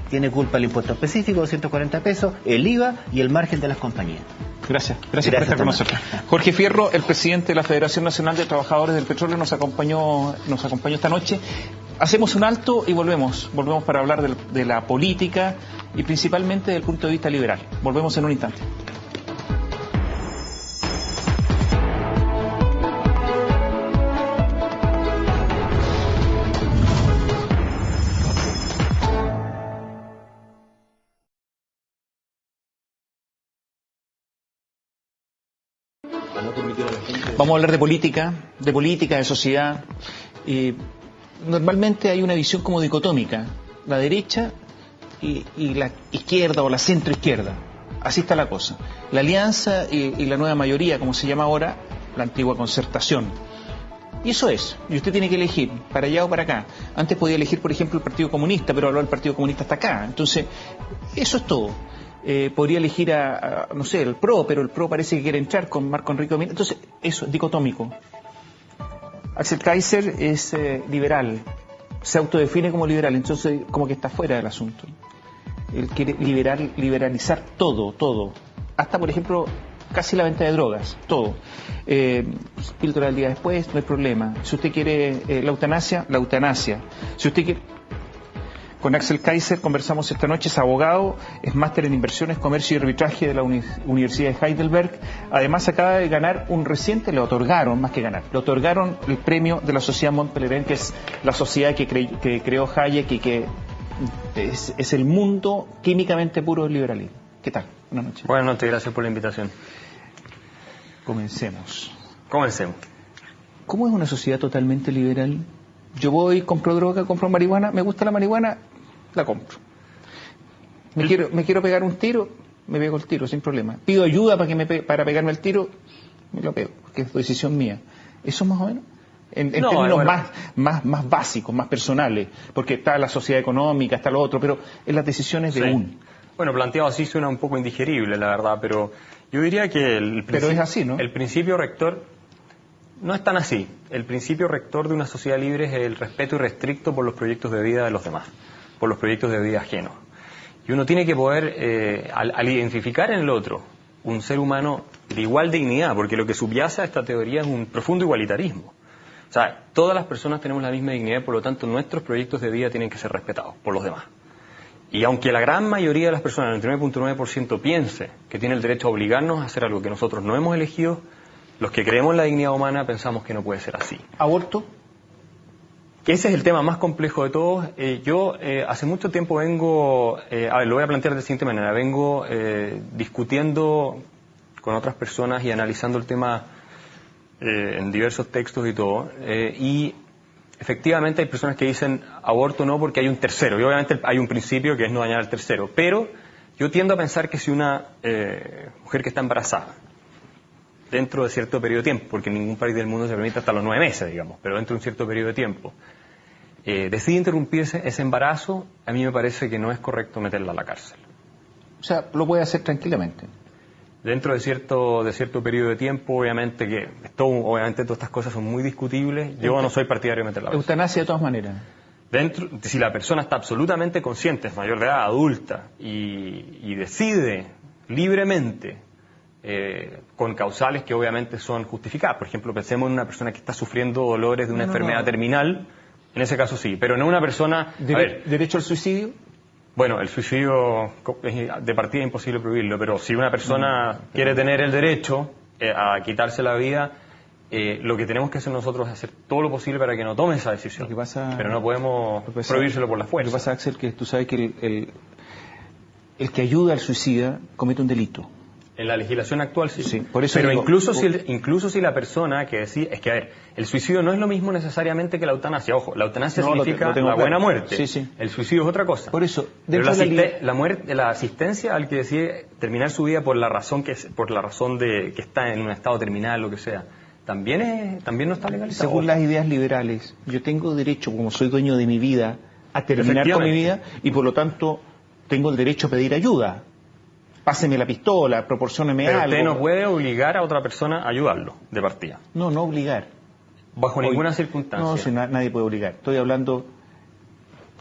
Tiene culpa el impuesto específico de 140 pesos, el IVA y el margen de las compañías. Gracias por estar con nosotros. Jorge Fierro, el presidente de la Federación Nacional de Trabajadores del Petróleo, nos acompañó esta noche. Hacemos un alto y volvemos para hablar de la política y principalmente del punto de vista liberal. Volvemos en un instante. Vamos a hablar de política, de sociedad. Normalmente hay una visión como dicotómica, la derecha y la izquierda o la centroizquierda. Así está la cosa. La alianza y la nueva mayoría, como se llama ahora, la antigua concertación. Y eso es. Y usted tiene que elegir para allá o para acá. Antes podía elegir, por ejemplo, el Partido Comunista, pero ahora el Partido Comunista está acá. Entonces, eso es todo. Podría elegir no sé, el PRO, pero el PRO parece que quiere entrar con Marco Enrique Domínguez. Entonces, eso, dicotómico. Axel Kaiser es liberal, se autodefine como liberal, entonces como que está fuera del asunto. Él quiere liberalizar todo. Hasta, por ejemplo, casi la venta de drogas, todo. Píldora del día después, no hay problema. Si usted quiere la eutanasia. Si usted quiere... Con Axel Kaiser conversamos esta noche, es abogado, es máster en inversiones, comercio y arbitraje de la Universidad de Heidelberg. Además acaba de ganar le otorgaron el premio de la Sociedad Mont Pelerin, que es la sociedad que creó Hayek y que es el mundo químicamente puro del liberalismo. ¿Qué tal? Buenas noches. Buenas noches, gracias por la invitación. Comencemos. ¿Cómo es una sociedad totalmente liberal? Yo voy, compro droga, compro marihuana, me gusta la marihuana, la compro. Me quiero pegar un tiro, me pego el tiro sin problema. Pido ayuda para pegarme el tiro, me lo pego, porque es decisión mía. Eso más o menos, en términos más básicos, más personales, porque está la sociedad económica, está lo otro, pero en las decisiones de uno. Bueno, planteado así suena un poco indigerible, la verdad, pero yo diría que pero es así, ¿no? El principio rector no es tan así. El principio rector de una sociedad libre es el respeto irrestricto por los proyectos de vida de los demás, por los proyectos de vida ajenos. Y uno tiene que poder, al identificar en el otro un ser humano de igual dignidad, porque lo que subyace a esta teoría es un profundo igualitarismo. O sea, todas las personas tenemos la misma dignidad, por lo tanto nuestros proyectos de vida tienen que ser respetados por los demás. Y aunque la gran mayoría de las personas, el 99.9%, piense que tiene el derecho a obligarnos a hacer algo que nosotros no hemos elegido, los que creemos en la dignidad humana pensamos que no puede ser así. ¿Aborto? Ese es el tema más complejo de todos. Yo hace mucho tiempo vengo, lo voy a plantear de la siguiente manera, vengo discutiendo con otras personas y analizando el tema en diversos textos y todo, y efectivamente hay personas que dicen aborto no porque hay un tercero, y obviamente hay un principio que es no dañar al tercero, pero yo tiendo a pensar que si una mujer que está embarazada, dentro de cierto periodo de tiempo, porque en ningún país del mundo se permite hasta los 9 meses, digamos, pero dentro de un cierto periodo de tiempo, decide interrumpirse ese embarazo, a mí me parece que no es correcto meterla a la cárcel. O sea, lo puede hacer tranquilamente. Dentro de cierto periodo de tiempo, obviamente todas estas cosas son muy discutibles. Yo no soy partidario de meterla a la cárcel. Eutanasia de todas maneras. Si la persona está absolutamente consciente, es mayor de edad, adulta, y decide libremente, con causales que obviamente son justificadas. Por ejemplo, pensemos en una persona que está sufriendo dolores de una enfermedad terminal, en ese caso sí, pero no una persona... ¿Derecho al suicidio? Bueno, el suicidio de partida es imposible prohibirlo, pero si una persona quiere tener el derecho a quitarse la vida, lo que tenemos que hacer nosotros es hacer todo lo posible para que no tome esa decisión. Pero no podemos prohibírselo por la fuerza. Lo que pasa, Axel, que tú sabes que el que ayuda al suicida comete un delito. En la legislación actual sí. Por eso pero digo, incluso si la persona que decide... Es que, a ver, el suicidio no es lo mismo necesariamente que la eutanasia. Ojo, la eutanasia significa la buena muerte. Sí. El suicidio es otra cosa. Por eso, pero la asistencia al que decide terminar su vida por la razón que está en un estado terminal, lo que sea, también no está legalizado. Según las ideas liberales, yo tengo derecho, como soy dueño de mi vida, a terminar con mi vida y por lo tanto tengo el derecho a pedir ayuda páseme la pistola, proporcióneme Pero algo. usted no puede obligar a otra persona a ayudarlo, de partida. No obligar. Bajo ninguna circunstancia. No, si nadie puede obligar. Estoy hablando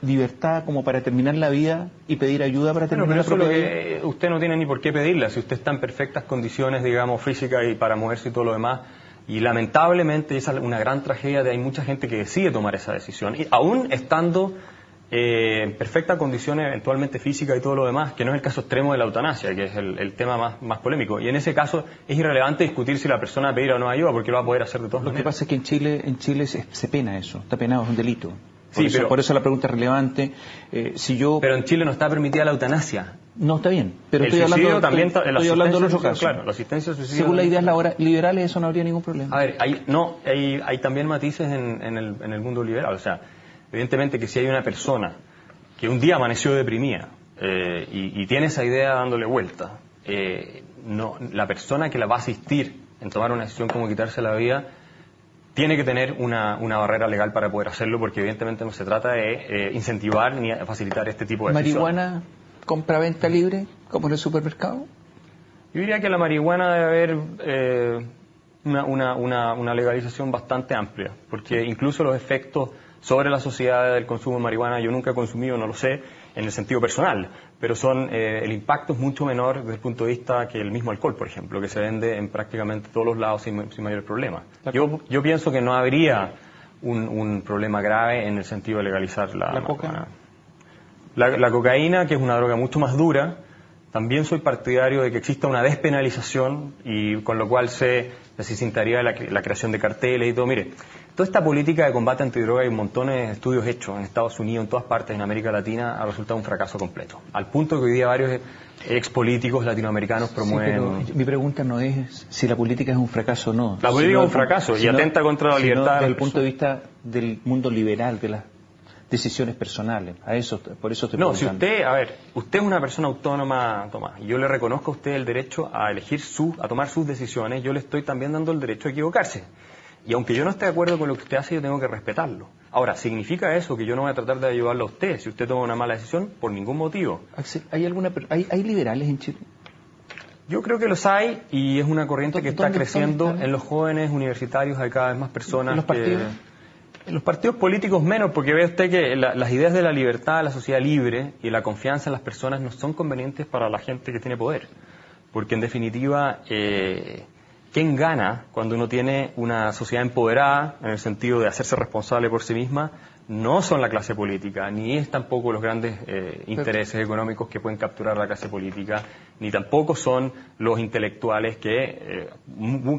libertad como para terminar la vida y pedir ayuda para terminar Pero la eso es lo propia vida. que usted no tiene ni por qué pedirla, si usted está en perfectas condiciones, digamos, físicas y para moverse y todo lo demás. Y lamentablemente esa es una gran tragedia de hay mucha gente que decide tomar esa decisión. Y aún estando en perfectas condiciones, eventualmente físicas y todo lo demás, que no es el caso extremo de la eutanasia, que es el tema más polémico. Y en ese caso es irrelevante discutir si la persona pedirá o no ayuda, porque lo va a poder hacer de todas Lo que maneras. pasa es que en Chile se pena eso, está penado, es un delito. Sí, Por eso la pregunta es relevante. Pero en Chile no está permitida la eutanasia. No, está bien, pero El estoy suicidio hablando, también estoy hablando del otro caso. Claro, la asistencia al suicidio. Según las también. ideas liberales eso no habría ningún problema. A ver, hay también matices en el mundo liberal. O sea, evidentemente que si hay una persona que un día amaneció deprimida y tiene esa idea dándole vuelta, la persona que la va a asistir en tomar una decisión como quitarse la vida tiene que tener una barrera legal para poder hacerlo, porque evidentemente no se trata de incentivar ni facilitar este tipo de decisiones. ¿Marihuana, compra-venta libre, como en el supermercado? Yo diría que la marihuana debe haber una legalización bastante amplia, porque incluso los efectos sobre la sociedad del consumo de marihuana, yo nunca he consumido, no lo sé, en el sentido personal, pero el impacto es mucho menor desde el punto de vista que el mismo alcohol, por ejemplo, que se vende en prácticamente todos los lados sin mayor problema. Yo pienso que no habría un problema grave en el sentido de legalizar la coca. La cocaína, que es una droga mucho más dura, también soy partidario de que exista una despenalización y con lo cual se necesitaría la creación de carteles y todo. Mire, toda esta política de combate antidroga y un montón de estudios hechos en Estados Unidos, en todas partes, en América Latina, ha resultado un fracaso completo. Al punto que hoy día varios expolíticos latinoamericanos promueven... Sí, pero mi pregunta no es si la política es un fracaso o no. La política es un fracaso y atenta contra la libertad. Desde el punto de vista del mundo liberal, de las decisiones personales. Por eso estoy preguntando. No, si usted es una persona autónoma, Tomás, y yo le reconozco a usted el derecho a elegir a tomar sus decisiones, yo le estoy también dando el derecho a equivocarse. Y aunque yo no esté de acuerdo con lo que usted hace, yo tengo que respetarlo. Ahora, ¿significa eso que yo no voy a tratar de ayudarlo a usted si usted toma una mala decisión? Por ningún motivo. Axel, ¿hay liberales en Chile? Yo creo que los hay y es una corriente que está creciendo en los jóvenes universitarios. Hay cada vez más personas. ¿En los partidos? En los partidos políticos menos, porque ve usted que las ideas de la libertad, la sociedad libre y la confianza en las personas no son convenientes para la gente que tiene poder. Porque en definitiva, ¿quién gana cuando uno tiene una sociedad empoderada, en el sentido de hacerse responsable por sí misma? No son la clase política, ni es tampoco los grandes intereses económicos que pueden capturar la clase política, ni tampoco son los intelectuales que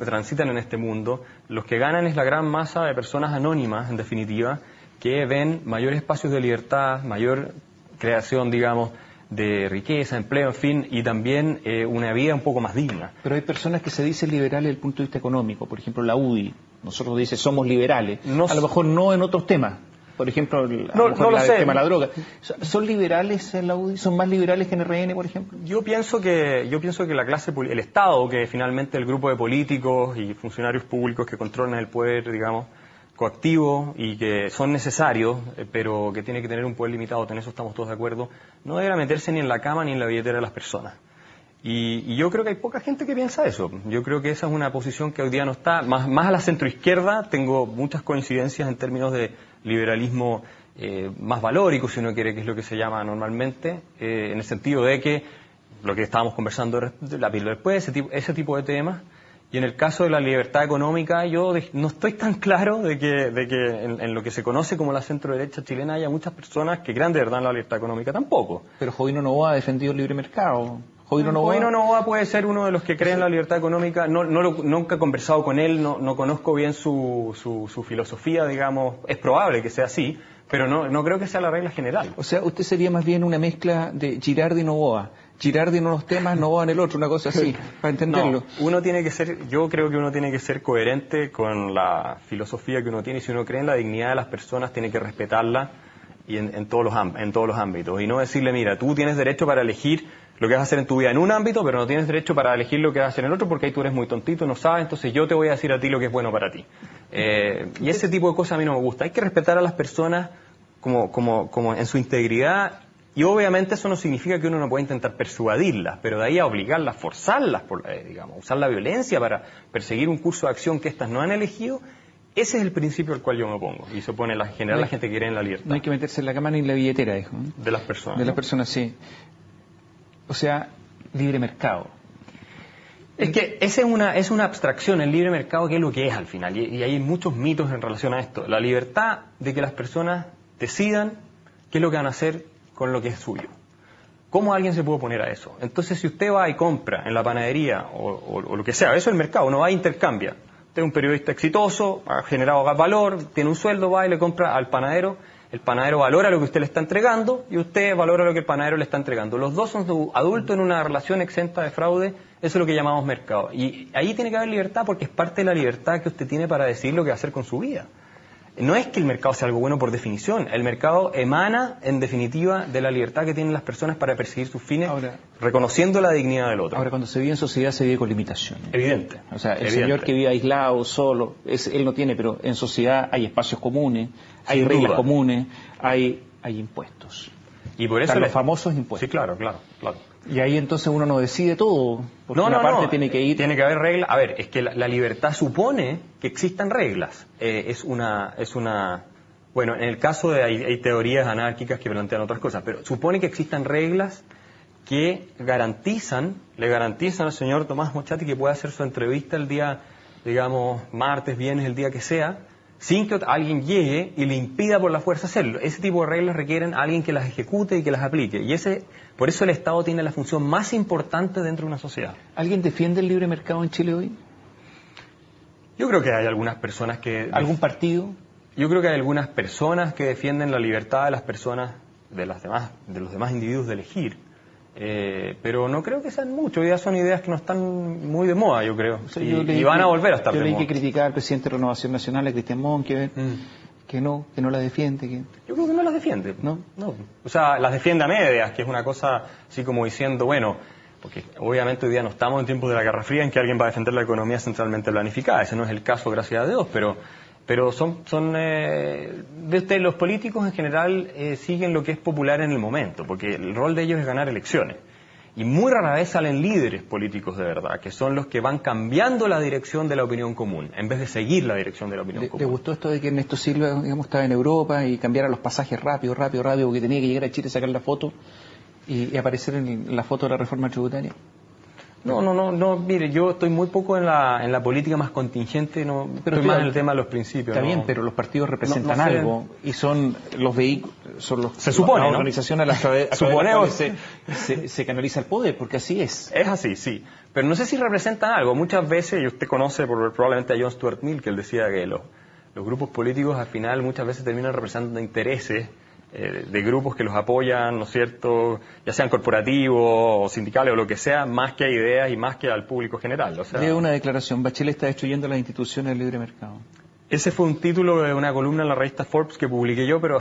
transitan en este mundo. Los que ganan es la gran masa de personas anónimas, en definitiva, que ven mayores espacios de libertad, mayor creación, digamos, de riqueza, empleo, en fin, y también una vida un poco más digna. Pero hay personas que se dicen liberales desde el punto de vista económico. Por ejemplo, la UDI. Nosotros dice somos liberales. A lo mejor no en otros temas. Por ejemplo, el tema de la droga. ¿Son liberales en la UDI? ¿Son más liberales que en RN, por ejemplo? Yo pienso que la clase, el Estado, que finalmente el grupo de políticos y funcionarios públicos que controlan el poder, digamos, coactivo y que son necesarios, pero que tiene que tener un poder limitado, en eso estamos todos de acuerdo, no deberá meterse ni en la cama ni en la billetera de las personas. Y yo creo que hay poca gente que piensa eso. Yo creo que esa es una posición que hoy día no está, más a la centroizquierda. Tengo muchas coincidencias en términos de liberalismo más valórico, si uno quiere, que es lo que se llama normalmente, en el sentido de que lo que estábamos conversando de la píldora después, ese tipo de temas. Y en el caso de la libertad económica, yo no estoy tan claro de que en lo que se conoce como la centro-derecha chilena haya muchas personas que crean de verdad en la libertad económica tampoco. Pero Jovino Novoa ha defendido el libre mercado. Jovino Novoa puede ser uno de los que creen en la libertad económica. Nunca he conversado con él, no conozco bien su filosofía, digamos. Es probable que sea así, pero no creo que sea la regla general. O sea, usted sería más bien una mezcla de Girardi y Novoa. Girardi en unos temas, Novoa en el otro, una cosa así, para entenderlo. No, yo creo que uno tiene que ser coherente con la filosofía que uno tiene, y si uno cree en la dignidad de las personas, tiene que respetarla y en todos los ámbitos. Y no decirle, mira, tú tienes derecho para elegir lo que vas a hacer en tu vida en un ámbito, pero no tienes derecho para elegir lo que vas a hacer en el otro, porque ahí tú eres muy tontito, no sabes, entonces yo te voy a decir a ti lo que es bueno para ti. Y ese tipo de cosas a mí no me gusta. Hay que respetar a las personas como en su integridad Y obviamente eso no significa que uno no pueda intentar persuadirlas, pero de ahí a obligarlas, forzarlas, digamos, usar la violencia para perseguir un curso de acción que éstas no han elegido, ese es el principio al cual yo me opongo. Y se opone en general la gente que cree en la libertad. No hay que meterse en la cama ni en la billetera, dijo. De las personas. De las personas, sí. O sea, libre mercado. Es que esa es una abstracción, el libre mercado, que es lo que es al final. Y hay muchos mitos en relación a esto. La libertad de que las personas decidan qué es lo que van a hacer con lo que es suyo. ¿Cómo alguien se puede oponer a eso? Entonces, si usted va y compra en la panadería o lo que sea, eso es el mercado, uno va e intercambia. Usted es un periodista exitoso, ha generado valor, tiene un sueldo, va y le compra al panadero. El panadero valora lo que usted le está entregando y usted valora lo que el panadero le está entregando. Los dos son adultos en una relación exenta de fraude, eso es lo que llamamos mercado. Y ahí tiene que haber libertad porque es parte de la libertad que usted tiene para decidir lo que va a hacer con su vida. No es que el mercado sea algo bueno por definición, el mercado emana, en definitiva, de la libertad que tienen las personas para perseguir sus fines, reconociendo la dignidad del otro. Ahora, cuando se vive en sociedad, se vive con limitaciones. Evidente. O sea, el señor que vive aislado, solo, él no tiene, pero en sociedad hay espacios comunes, hay reglas comunes, hay impuestos. Y por eso los famosos impuestos. Sí, claro. Y ahí entonces uno no decide todo, porque tiene que ir... Tiene que haber reglas. A ver, es que la libertad supone que existan reglas. Bueno, en el caso de hay teorías anárquicas que plantean otras cosas, pero supone que existan reglas que le garantizan al señor Tomás Mochati que pueda hacer su entrevista el día, digamos, martes, viernes, el día que sea, sin que alguien llegue y le impida por la fuerza hacerlo. Ese tipo de reglas requieren a alguien que las ejecute y que las aplique. Y por eso el Estado tiene la función más importante dentro de una sociedad. ¿Alguien defiende el libre mercado en Chile hoy? Yo creo que hay algunas personas que... ¿Algún partido? Yo creo que hay algunas personas que defienden la libertad de las personas, de los demás individuos de elegir. Pero no creo que sean muchos, ya son ideas que no están muy de moda, yo creo, y van a volver a estar de moda. Yo leí que criticar al presidente de Renovación Nacional, a Cristian Monkever, que no la defiende. Yo creo que no las defiende. ¿No? O sea, las defiende a medias, que es una cosa así como diciendo, bueno, porque obviamente hoy día no estamos en tiempos de la Guerra Fría en que alguien va a defender la economía centralmente planificada, ese no es el caso, gracias a Dios, pero los políticos en general siguen lo que es popular en el momento, porque el rol de ellos es ganar elecciones. Y muy rara vez salen líderes políticos de verdad, que son los que van cambiando la dirección de la opinión común, en vez de seguir la dirección de la opinión común. ¿Le gustó esto de que Ernesto Silva, digamos, estaba en Europa y cambiara los pasajes rápido, porque tenía que llegar a Chile, sacar la foto y aparecer en la foto de la reforma tributaria? No, mire, yo estoy muy poco en la política más contingente, pero estoy más en el tema de los principios. Está bien, pero los partidos representan algo y son los vehículos, se supone, la organización a la que se canaliza el poder, porque así es. Es así, sí, pero no sé si representan algo. Muchas veces, y usted conoce probablemente a John Stuart Mill, que él decía que los grupos políticos al final muchas veces terminan representando intereses de grupos que los apoyan, ¿no es cierto?, ya sean corporativos o sindicales o lo que sea, más que a ideas y más que al público general. O sea, leo una declaración: Bachelet está destruyendo las instituciones del libre mercado. Ese fue un título de una columna en la revista Forbes que publiqué yo, pero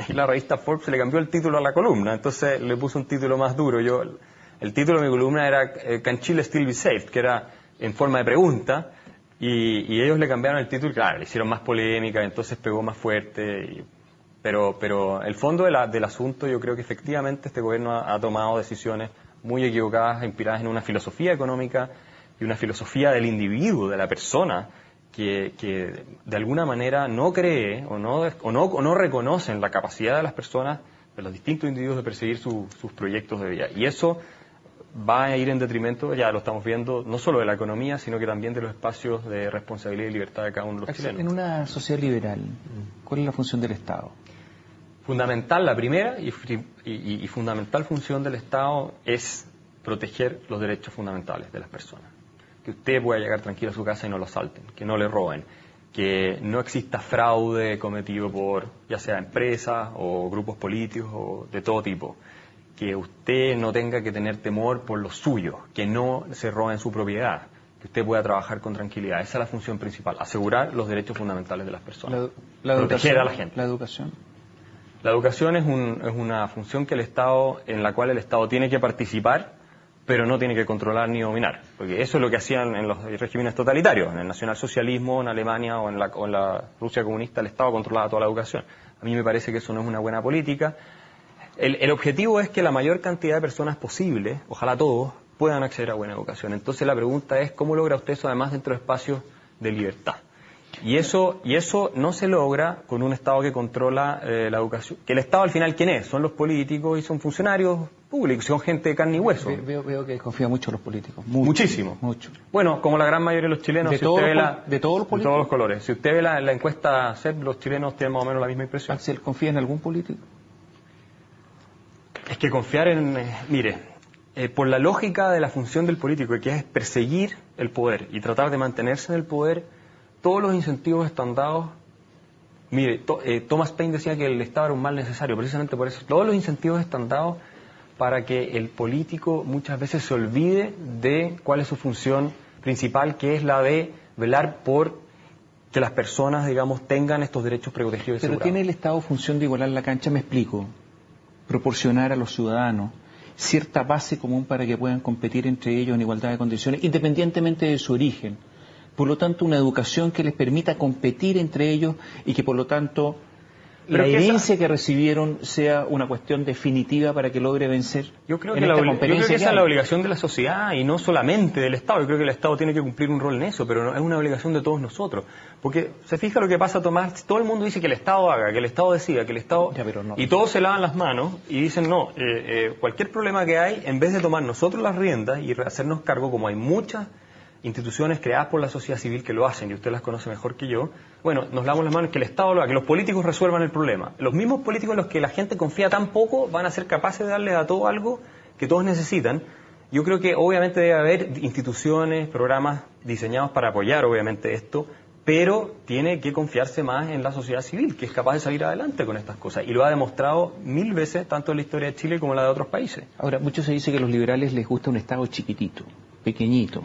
la revista Forbes se le cambió el título a la columna, entonces le puse un título más duro. El título de mi columna era Can Chile Still Be Saved?, que era en forma de pregunta, y ellos le cambiaron el título, claro, le hicieron más polémica, entonces pegó más fuerte. Pero el fondo del asunto, yo creo que efectivamente este gobierno ha tomado decisiones muy equivocadas, inspiradas en una filosofía económica y una filosofía del individuo, de la persona, que de alguna manera no cree o no reconocen la capacidad de las personas, de los distintos individuos, de perseguir sus proyectos de vida. Y eso va a ir en detrimento, ya lo estamos viendo, no solo de la economía, sino que también de los espacios de responsabilidad y libertad de cada uno de los chilenos. En una sociedad liberal, ¿cuál es la función del Estado? Fundamental, la primera y fundamental función del Estado es proteger los derechos fundamentales de las personas. Que usted pueda llegar tranquilo a su casa y no lo asalten, que no le roben, que no exista fraude cometido por ya sea empresas o grupos políticos o de todo tipo, que usted no tenga que tener temor por lo suyo, que no se roben su propiedad, que usted pueda trabajar con tranquilidad. Esa es la función principal, asegurar los derechos fundamentales de las personas, proteger a la gente. ¿La educación? La educación es una función en la cual el Estado tiene que participar, pero no tiene que controlar ni dominar. Porque eso es lo que hacían en los regímenes totalitarios. En el nacionalsocialismo, en Alemania o en la Rusia comunista, el Estado controlaba toda la educación. A mí me parece que eso no es una buena política. El objetivo es que la mayor cantidad de personas posible, ojalá todos, puedan acceder a buena educación. Entonces la pregunta es, ¿cómo logra usted eso además dentro de espacios de libertad? Y eso no se logra con un Estado que controla la educación. Que el Estado al final, ¿quién es? Son los políticos y son funcionarios públicos, son gente de carne y hueso. Veo que desconfía mucho los políticos. Muchísimo. Mucho. Bueno, como la gran mayoría de los chilenos. De todos los políticos. De todos los colores. Si usted ve la encuesta CEP, los chilenos tienen más o menos la misma impresión. Axel, ¿confía en algún político? Es que confiar en... por la lógica de la función del político, que es perseguir el poder y tratar de mantenerse en el poder, todos los incentivos están dados. Mire, Thomas Paine decía que el Estado era un mal necesario, precisamente por eso. Todos los incentivos están dados para que el político muchas veces se olvide de cuál es su función principal, que es la de velar por que las personas, digamos, tengan estos derechos protegidos y Pero asegurados. ¿tiene el Estado función de igualar la cancha? Me explico. Proporcionar a los ciudadanos cierta base común para que puedan competir entre ellos en igualdad de condiciones, independientemente de su origen. Por lo tanto, una educación que les permita competir entre ellos y que, por lo tanto, la herencia que recibieron sea una cuestión definitiva para que logre vencer. Yo creo que esa es la obligación de la sociedad y no solamente del Estado. Yo creo que el Estado tiene que cumplir un rol en eso, pero es una obligación de todos nosotros. Porque se fija lo que pasa, Tomás, todo el mundo dice que el Estado haga, que el Estado decida, que el Estado... Ya, pero no. Y todos se lavan las manos y dicen, no, cualquier problema que hay, en vez de tomar nosotros las riendas y hacernos cargo, como hay muchas instituciones creadas por la sociedad civil que lo hacen, y usted las conoce mejor que yo, bueno, nos lavamos las manos, que el Estado lo haga, que los políticos resuelvan el problema. Los mismos políticos en los que la gente confía tan poco van a ser capaces de darle a todo algo que todos necesitan. Yo creo que obviamente debe haber instituciones, programas diseñados para apoyar obviamente esto, pero tiene que confiarse más en la sociedad civil, que es capaz de salir adelante con estas cosas. Y lo ha demostrado 1000 veces, tanto en la historia de Chile como en la de otros países. Ahora, mucho se dice que a los liberales les gusta un Estado chiquitito, pequeñito.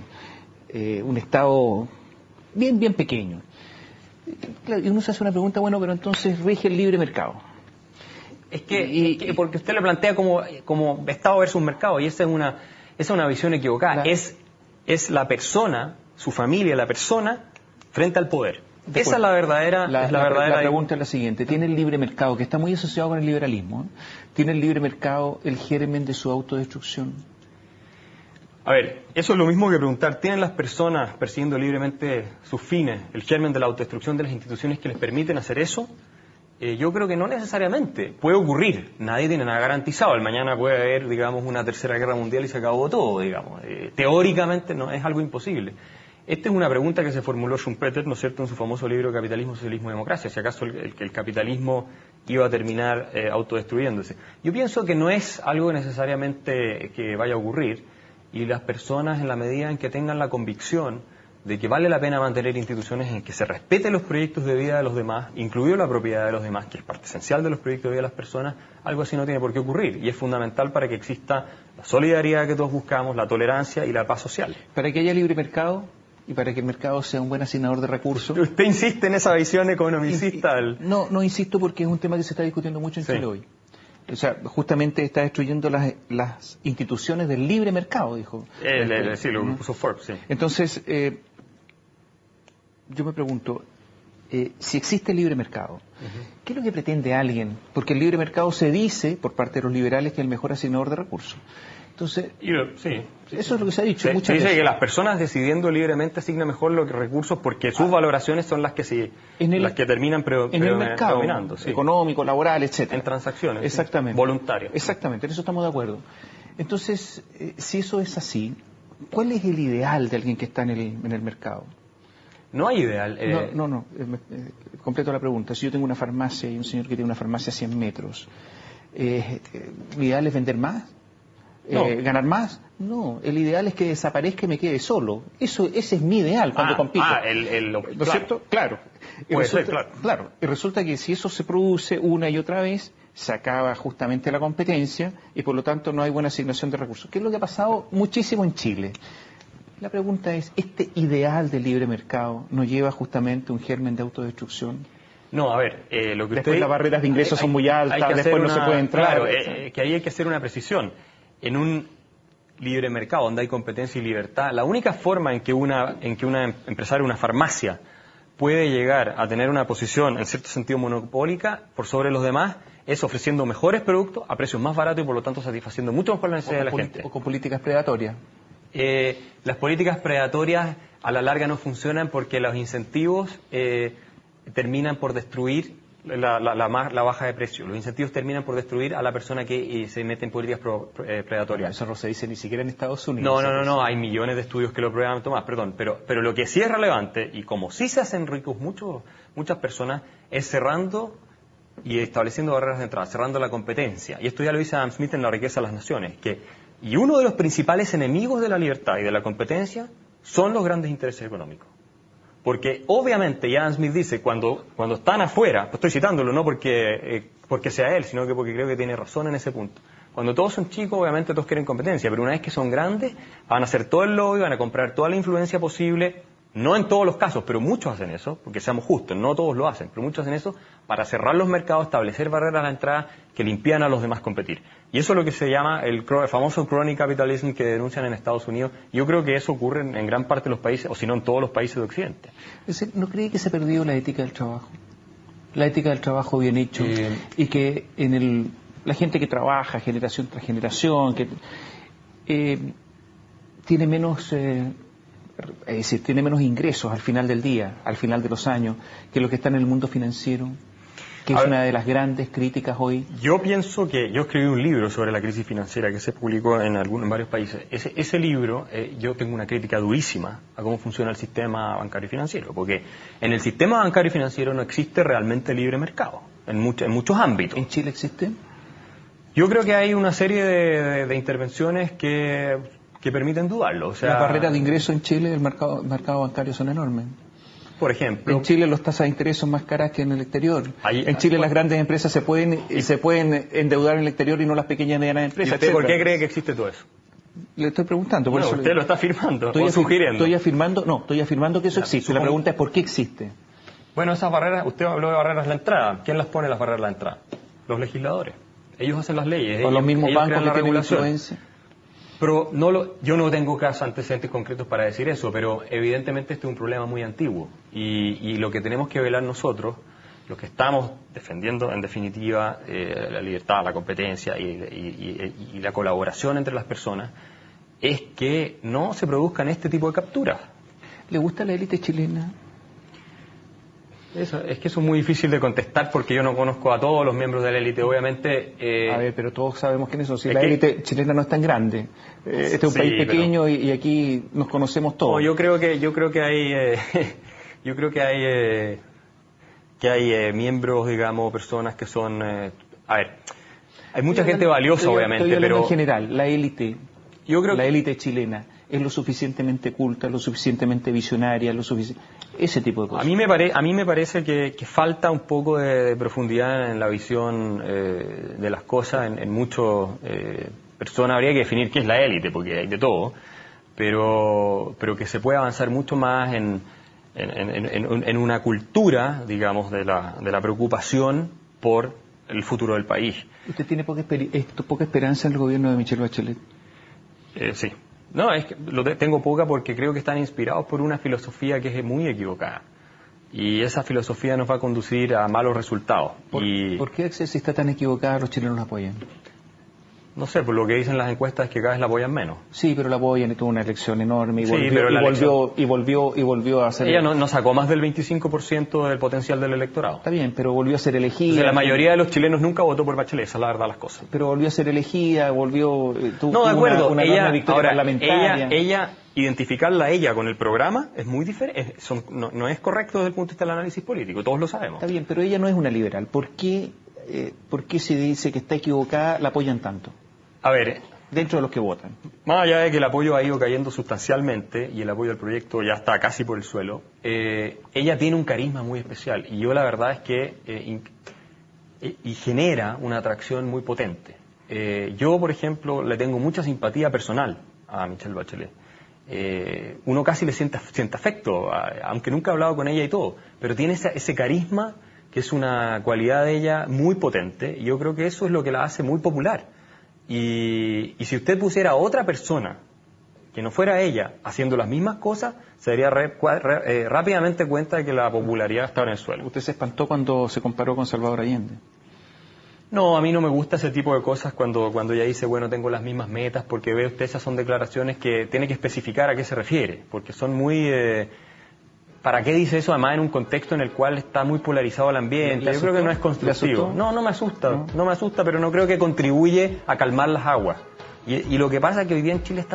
Un Estado bien pequeño. Claro, y uno se hace una pregunta, bueno, pero entonces rige el libre mercado. Es que porque usted lo plantea como Estado versus mercado, y esa es una visión equivocada. Es la persona, su familia, la persona, frente al poder. Esa es la verdadera... La pregunta es la siguiente. ¿Tiene el libre mercado, que está muy asociado con el liberalismo, tiene el libre mercado el germen de su autodestrucción? A ver, eso es lo mismo que preguntar, ¿tienen las personas persiguiendo libremente sus fines, el germen de la autodestrucción de las instituciones que les permiten hacer eso? Yo creo que no necesariamente. Puede ocurrir, nadie tiene nada garantizado. El mañana puede haber, digamos, una tercera guerra mundial y se acabó todo, digamos. Teóricamente no es algo imposible. Esta es una pregunta que se formuló Schumpeter, ¿no es cierto?, en su famoso libro Capitalismo, Socialismo y Democracia, si acaso el capitalismo iba a terminar autodestruyéndose. Yo pienso que no es algo necesariamente que vaya a ocurrir, y las personas, en la medida en que tengan la convicción de que vale la pena mantener instituciones en que se respeten los proyectos de vida de los demás, incluido la propiedad de los demás, que es parte esencial de los proyectos de vida de las personas, algo así no tiene por qué ocurrir, y es fundamental para que exista la solidaridad que todos buscamos, la tolerancia y la paz social. Para que haya libre mercado y para que el mercado sea un buen asignador de recursos... Usted insiste en esa visión economicista. No insisto, porque es un tema que se está discutiendo mucho en Chile hoy. O sea, justamente está destruyendo las instituciones del libre mercado, dijo. Sí, lo puso Forbes, sí. Entonces, yo me pregunto, si existe el libre mercado, ¿qué es lo que pretende alguien? Porque el libre mercado se dice, por parte de los liberales, que es el mejor asignador de recursos. Entonces, eso es lo que se ha dicho muchas veces. Se dice que las personas decidiendo libremente asignan mejor los recursos porque sus valoraciones son las que las que terminan en el mercado predominando, económico, laboral, etcétera. En transacciones. Exactamente. Voluntarias. Exactamente, en eso estamos de acuerdo. Entonces, si eso es así, ¿cuál es el ideal de alguien que está en el mercado? No hay ideal. Completo la pregunta. Si yo tengo una farmacia y un señor que tiene una farmacia a 100 metros, ¿mi ideal es vender más? ¿Ganar más? No, el ideal es que desaparezca y me quede solo. Ese es mi ideal cuando compito. ¿No es cierto? Claro. Claro. Y resulta que si eso se produce una y otra vez, se acaba justamente la competencia y por lo tanto no hay buena asignación de recursos. ¿Qué es lo que ha pasado muchísimo en Chile? La pregunta es, ¿este ideal del libre mercado nos lleva justamente a un germen de autodestrucción? No, a ver, lo que después las barreras de ingresos son muy altas, después no se puede entrar. Claro, que ahí hay que hacer una precisión. En un libre mercado donde hay competencia y libertad, la única forma en que una empresaria, una farmacia, puede llegar a tener una posición en cierto sentido monopólica por sobre los demás es ofreciendo mejores productos a precios más baratos y por lo tanto satisfaciendo mucho mejor la necesidad de la gente. O con políticas predatorias. Las políticas predatorias a la larga no funcionan porque los incentivos terminan por destruir la baja de precio. Los incentivos terminan por destruir a la persona que se mete en políticas predatorias. Eso no se dice ni siquiera en Estados Unidos. No, hay millones de estudios que lo prueban, Tomás, perdón. Pero lo que sí es relevante, y como sí se hacen ricos muchas personas, es cerrando y estableciendo barreras de entrada, cerrando la competencia. Y esto ya lo dice Adam Smith en La riqueza de las naciones, y uno de los principales enemigos de la libertad y de la competencia son los grandes intereses económicos. Porque obviamente, y Adam Smith dice, cuando están afuera, pues estoy citándolo no porque sea él, sino que porque creo que tiene razón en ese punto. Cuando todos son chicos, obviamente todos quieren competencia, pero una vez que son grandes, van a hacer todo el lobby, van a comprar toda la influencia posible, no en todos los casos, pero muchos hacen eso, porque seamos justos, no todos lo hacen, pero muchos hacen eso para cerrar los mercados, establecer barreras a la entrada que le impidan a los demás competir. Y eso es lo que se llama el famoso crony capitalism que denuncian en Estados Unidos. Yo creo que eso ocurre en gran parte de los países, o si no en todos los países de Occidente. ¿No cree que se ha perdido la ética del trabajo? La ética del trabajo bien hecho, y que la gente que trabaja generación tras generación, que tiene menos... es decir, tiene menos ingresos al final del día, al final de los años, que los que están en el mundo financiero, que es una de las grandes críticas hoy. Yo pienso que yo escribí un libro sobre la crisis financiera que se publicó en varios países. Ese libro, yo tengo una crítica durísima a cómo funciona el sistema bancario y financiero, porque en el sistema bancario y financiero no existe realmente libre mercado, en muchos ámbitos. ¿En Chile existe? Yo creo que hay una serie de intervenciones que permiten dudarlo. O sea, las barreras de ingreso en Chile, el mercado bancario son enormes. Por ejemplo, en Chile las tasas de interés son más caras que en el exterior. En Chile las grandes empresas se pueden endeudar en el exterior y no las pequeñas y medianas empresas. ¿Y usted por qué cree que existe todo eso? Le estoy preguntando. Por eso usted lo está afirmando, estoy afirmando que eso existe. La pregunta es ¿por qué existe? Bueno, esas barreras, usted habló de barreras a la entrada. ¿Quién las pone las barreras a la entrada? Los legisladores. Ellos hacen las leyes. O los mismos bancos que tienen influencia. Pero yo no tengo casos antecedentes concretos para decir eso, pero evidentemente este es un problema muy antiguo y lo que tenemos que velar nosotros, los que estamos defendiendo en definitiva la libertad, la competencia y la colaboración entre las personas, es que no se produzcan este tipo de capturas. ¿Le gusta la élite chilena? Es que eso es muy difícil de contestar porque yo no conozco a todos los miembros de la élite, obviamente. A ver, pero todos sabemos quiénes son. Si la élite chilena no es tan grande, este es un país pequeño y aquí nos conocemos todos. No, yo creo que hay miembros, digamos, personas que son, a ver, hay mucha gente valiosa, obviamente, pero en general, la élite, la élite chilena es lo suficientemente culta, lo suficientemente visionaria, ese tipo de cosas. A mí me parece que falta un poco de profundidad en la visión de las cosas en muchas personas. Habría que definir qué es la élite, porque hay de todo, pero que se puede avanzar mucho más en una cultura, digamos, de la preocupación por el futuro del país. ¿Usted tiene poca esperanza en el gobierno de Michelle Bachelet? Sí. No, es que tengo poca porque creo que están inspirados por una filosofía que es muy equivocada. Y esa filosofía nos va a conducir a malos resultados. ¿Por qué si está tan equivocada los chilenos la apoyan? No sé, por lo que dicen las encuestas es que cada vez la apoyan menos. Sí, pero la apoyan y tuvo una elección enorme y volvió a hacer... Ella no sacó más del 25% del potencial del electorado. Está bien, pero volvió a ser elegida. Entonces, la mayoría de los chilenos nunca votó por Bachelet, esa es la verdad de las cosas. Pero volvió a ser elegida, tuvo de acuerdo. una enorme victoria parlamentaria. Ella, identificarla a ella con el programa es muy diferente, no es correcto desde el punto de vista del análisis político, todos lo sabemos. Está bien, pero ella no es una liberal. ¿Por qué se dice que está equivocada, la apoyan tanto? A ver, dentro de los que votan. Más allá de que el apoyo ha ido cayendo sustancialmente y el apoyo al proyecto ya está casi por el suelo, ella tiene un carisma muy especial y yo la verdad es que y genera una atracción muy potente. Yo, por ejemplo, le tengo mucha simpatía personal a Michelle Bachelet. Uno casi le siente afecto, aunque nunca ha hablado con ella y todo, pero tiene ese carisma que es una cualidad de ella muy potente y yo creo que eso es lo que la hace muy popular. Y si usted pusiera a otra persona que no fuera ella haciendo las mismas cosas, se daría rápidamente cuenta de que la popularidad estaba en el suelo. ¿Usted se espantó cuando se comparó con Salvador Allende? No, a mí no me gusta ese tipo de cosas cuando ya dice, bueno, tengo las mismas metas, porque ve usted, esas son declaraciones que tiene que especificar a qué se refiere, porque son muy... ¿Para qué dice eso además en un contexto en el cual está muy polarizado el ambiente? Yo creo que no es constructivo. No, no me asusta, no me asusta, pero no creo que contribuye a calmar las aguas. Y lo que pasa es que hoy día en Chile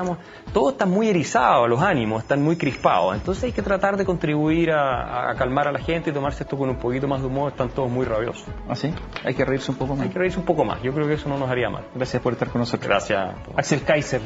todos están muy erizados, los ánimos están muy crispados, entonces hay que tratar de contribuir a calmar a la gente y tomarse esto con un poquito más de humor, están todos muy rabiosos. ¿Ah, sí? Hay que reírse un poco más. Hay que reírse un poco más, yo creo que eso no nos haría mal. Gracias por estar con nosotros. Gracias. Axel Kaiser.